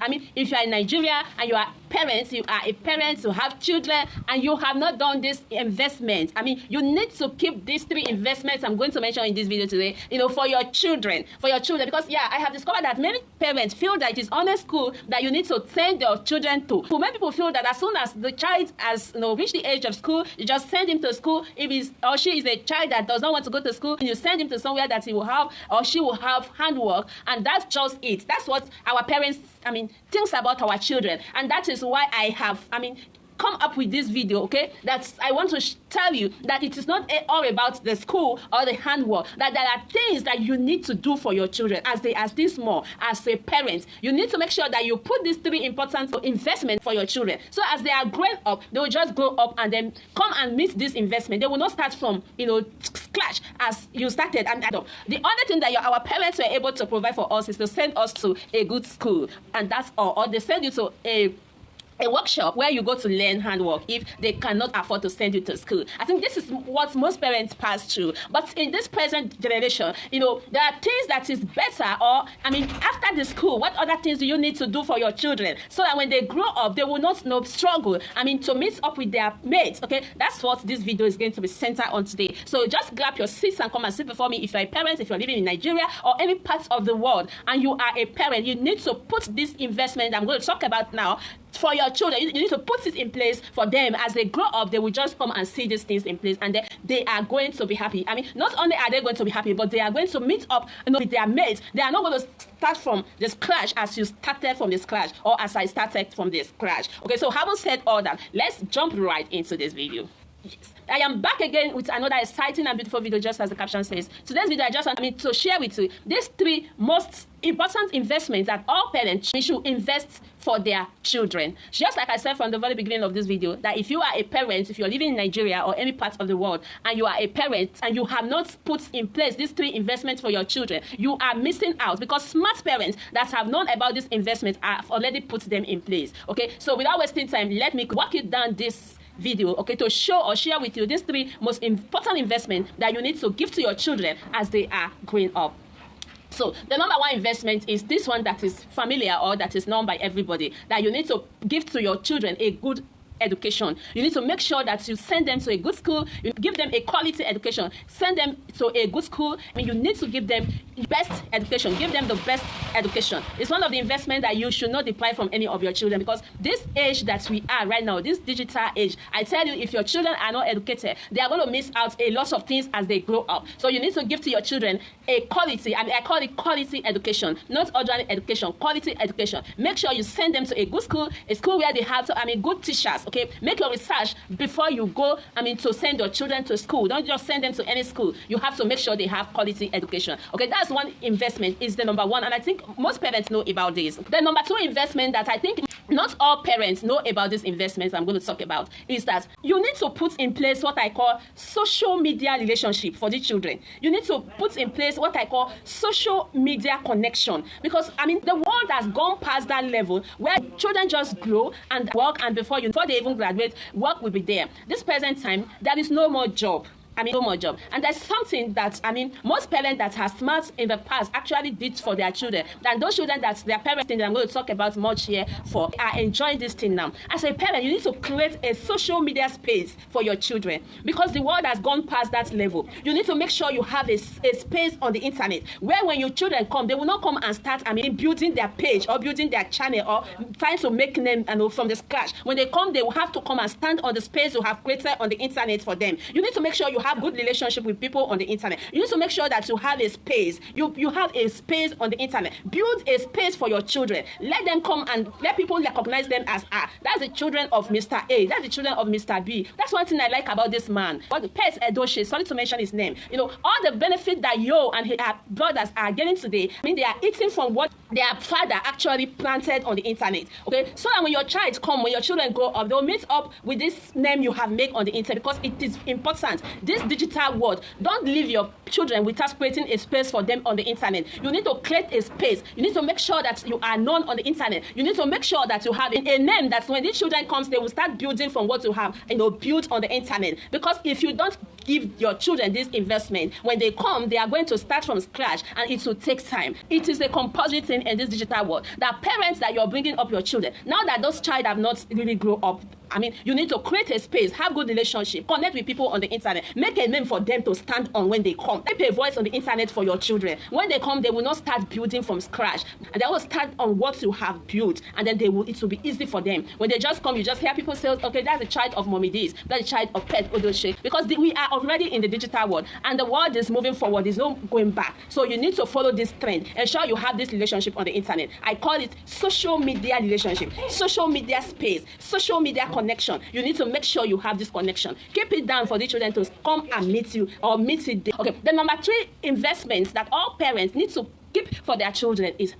I mean, if you are in Nigeria and you are parents, you are a parent, you have children, and you have not done this investment, I mean, you need to keep these 3 investments I'm going to mention in this video today, for your children, because I have discovered that many parents feel that it is only school that you need to send your children to. Many people feel that as soon as the child has reached the age of school, you just send him to school. If he or she is a child that does not want to go to school, you send him to somewhere that he will have or she will have handwork, and that's just it. That's what our parents, thinks about our children, and that is why I have, come up with this video, okay? That I want to tell you that it is not all about the school or the handwork, that there are things that you need to do for your children as they are still small. As a parent, you need to make sure that you put these 3 important investments for your children. So as they are growing up, they will just grow up and then come and meet this investment. They will not start from, scratch as you started. And the other thing that our parents were able to provide for us is to send us to a good school, and that's all. Or they send you to a workshop where you go to learn handwork if they cannot afford to send you to school. I think this is what most parents pass through. But in this present generation, there are things that is better, or, after the school, what other things do you need to do for your children so that when they grow up, they will not struggle, to meet up with their mates, okay? That's what this video is going to be centered on today. So just grab your seats and come and sit before me. If you're a parent, if you're living in Nigeria or any part of the world, and you are a parent, you need to put this investment I'm going to talk about now for your children. You need to put it in place for them. As they grow up, they will just come and see these things in place, and they are going to be happy. Not only are they going to be happy, but they are going to meet up with their mates. They are not going to start from the scratch as you started from the scratch, or as I started from the scratch. Okay, so having said all that, let's jump right into this video. Yes. I am back again with another exciting and beautiful video, just as the caption says. Today's video, I just want to share with you these 3 most important investments that all parents should invest for their children. Just like I said from the very beginning of this video, that if you are a parent, if you're living in Nigeria or any part of the world, and you are a parent and you have not put in place these 3 investments for your children, you are missing out, because smart parents that have known about this investment have already put them in place. Okay, so without wasting time, let me walk you down this video, okay, to show or share with you these 3 most important investments that you need to give to your children as they are growing up. So the number 1 investment is this one that is familiar, or that is known by everybody, that you need to give to your children a good education. You need to make sure that you send them to a good school, you give them a quality education, send them to a good school. You need to give them best education, give them the best education. It's one of the investments that you should not deprive from any of your children, because this age that we are right now, this digital age, I tell you, if your children are not educated, they are going to miss out a lot of things as they grow up. So you need to give to your children a quality, I call it quality education, not ordinary education, quality education. Make sure you send them to a good school, a school where they have good teachers. Okay, make your research before you go, to send your children to school. Don't just send them to any school. You have to make sure they have quality education. Okay, that's one investment, is the number 1, and I think most parents know about this. The number 2 investment that I think not all parents know about this investment I'm going to talk about is that you need to put in place what I call social media relationship for the children. You need to put in place what I call social media connection, because the world has gone past that level where children just grow and work, and before they even graduate, work will be there. This present time, there is no more job. no more job. And that's something that, most parents that are smart in the past actually did for their children. And those children that their parents think that I'm going to talk about much here for are enjoying this thing now. As a parent, you need to create a social media space for your children, because the world has gone past that level. You need to make sure you have a space on the internet where when your children come, they will not come and start, building their page or building their channel or trying to make them from the scratch. When they come, they will have to come and stand on the space you have created on the internet for them. You need to make sure you have good relationship with people on the internet. You need to make sure that you have a space. You have a space on the internet. Build a space for your children. Let them come and let people recognize them as that's the children of Mr. A. That's the children of Mr. B. That's one thing I like about this man. What the Pet Edochie, sorry to mention his name. All the benefit that Yo and his brothers are getting today, they are eating from what their father actually planted on the internet. Okay, so that when your child come, when your children grow up, they'll meet up with this name you have made on the internet, because it is important. This digital world, don't leave your children without creating a space for them on the internet. You need to create a space. You need to make sure that you are known on the internet. You need to make sure that you have a name that when these children comes, they will start building from what you have, built on the internet. Because if you don't give your children this investment. When they come, they are going to start from scratch, and it will take time. It is a compulsory thing in this digital world that parents that you're bringing up your children, now that those child have not really grown up, I mean, you need to create a space, have good relationship, connect with people on the internet, make a name for them to stand on when they come. Make a voice on the internet for your children. When they come, they will not start building from scratch, and they will start on what you have built, and then it will be easy for them. When they just come, you just hear people say, okay, that's a child of Mommy this, that's a child of Pet Odoche, because we are already in the digital world, and the world is moving forward, there's no going back. So you need to follow this trend. Ensure you have this relationship on the internet. I call it social media relationship, social media space, social media connection. You need to make sure you have this connection. Keep it down for the children to come and meet you or meet with them. Okay, the number 3 investments that all parents need to keep for their children is,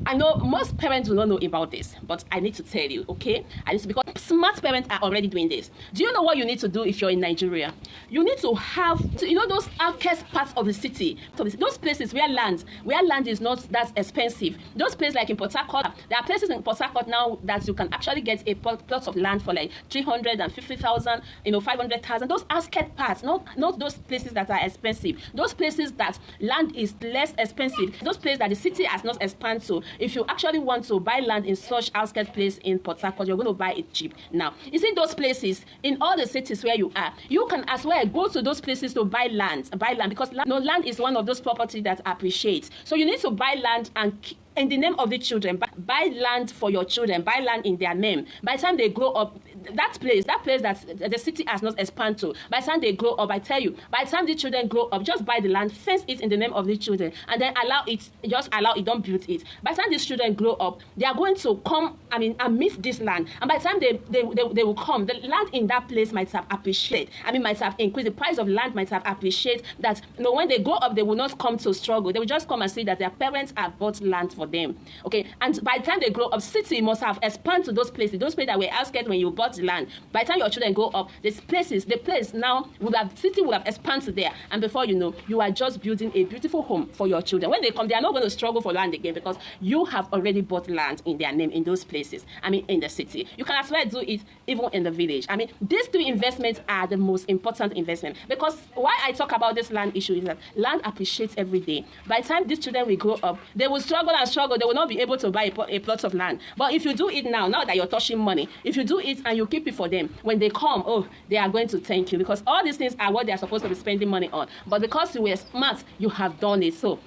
I know most parents will not know about this, but I need to tell you, okay? And it's because smart parents are already doing this. Do you know what you need to do if you're in Nigeria? You need to have, those outskirts parts of the city, those places where land is not that expensive. Those places like in Port Harcourt, there are places in Port Harcourt now that you can actually get a plot of land for like 350,000, 500,000. Those outskirts parts, not those places that are expensive. Those places that land is less expensive. Those places that the city has not expanded to. If you actually want to buy land in such outskirts place in Port Harcourt, you're going to buy it cheap. Now, you see those places in all the cities where you are, you can as well go to those places to buy land because land is one of those properties that appreciates. So you need to buy land and in the name of the children, buy land for your children, buy land in their name. By the time they grow up, that place that the city has not expanded to, by the time they grow up, I tell you, by the time the children grow up, just buy the land, fence it in the name of the children, and then allow it, don't build it. By the time these children grow up, they are going to come, and meet this land. And by the time they will come, the land in that place might have appreciated. Might have increased. The price of land might have appreciated that, when they grow up, they will not come to struggle. They will just come and see that their parents have bought land for them. Okay, and by the time they grow up, city must have expanded to those places that were outskirts when you bought the land. By the time your children grow up, the place now city will have expanded there, and before you know, you are just building a beautiful home for your children. When they come, they are not going to struggle for land again because you have already bought land in their name in those places. In the city, you can as well do it even in the village. These 3 investments are the most important investment, because why I talk about this land issue is that land appreciates every day. By the time these children will grow up, they will struggle. They will not be able to buy a plot of land. But if you do it now that you're touching money, if you do it and you keep it for them, when they come, they are going to thank you, because all these things are what they are supposed to be spending money on. But because you were smart, you have done it. So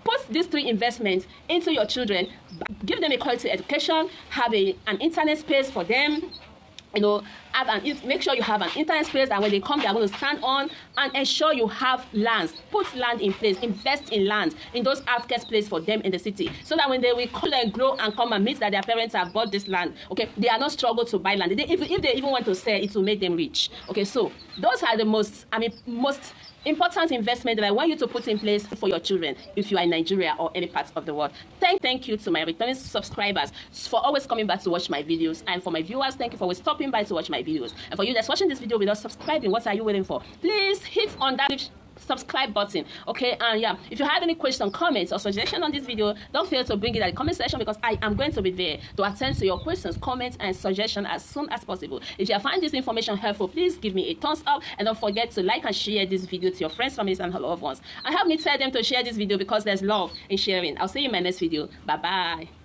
put these 3 investments into your children. Give them a quality education, have an internet space for them. Make sure you have an internet space, and when they come, they are going to stand on, and ensure you have lands. Put land in place. Invest in land in those outskirts places for them in the city, so that when they will come and grow and come and meet that their parents have bought this land, okay, they are not struggle to buy land. If they even want to sell, it will make them rich. Okay, so those are the most important investment that I want you to put in place for your children if you are in Nigeria or any parts of the world. Thank you to my returning subscribers for always coming back to watch my videos, and for my viewers, thank you for always stopping by to watch my videos. And for you that's watching this video without subscribing, what are you waiting for? Please hit on that subscribe button. Okay, and yeah, if you have any question, comments, or suggestion on this video, don't fail to bring it at the comment section, because I am going to be there to attend to your questions, comments, and suggestions as soon as possible. If you find this information helpful, please give me a thumbs up, and don't forget to like and share this video to your friends, families, and loved ones, and help me tell them to share this video, because there's love in sharing. I'll see you in my next video. Bye bye.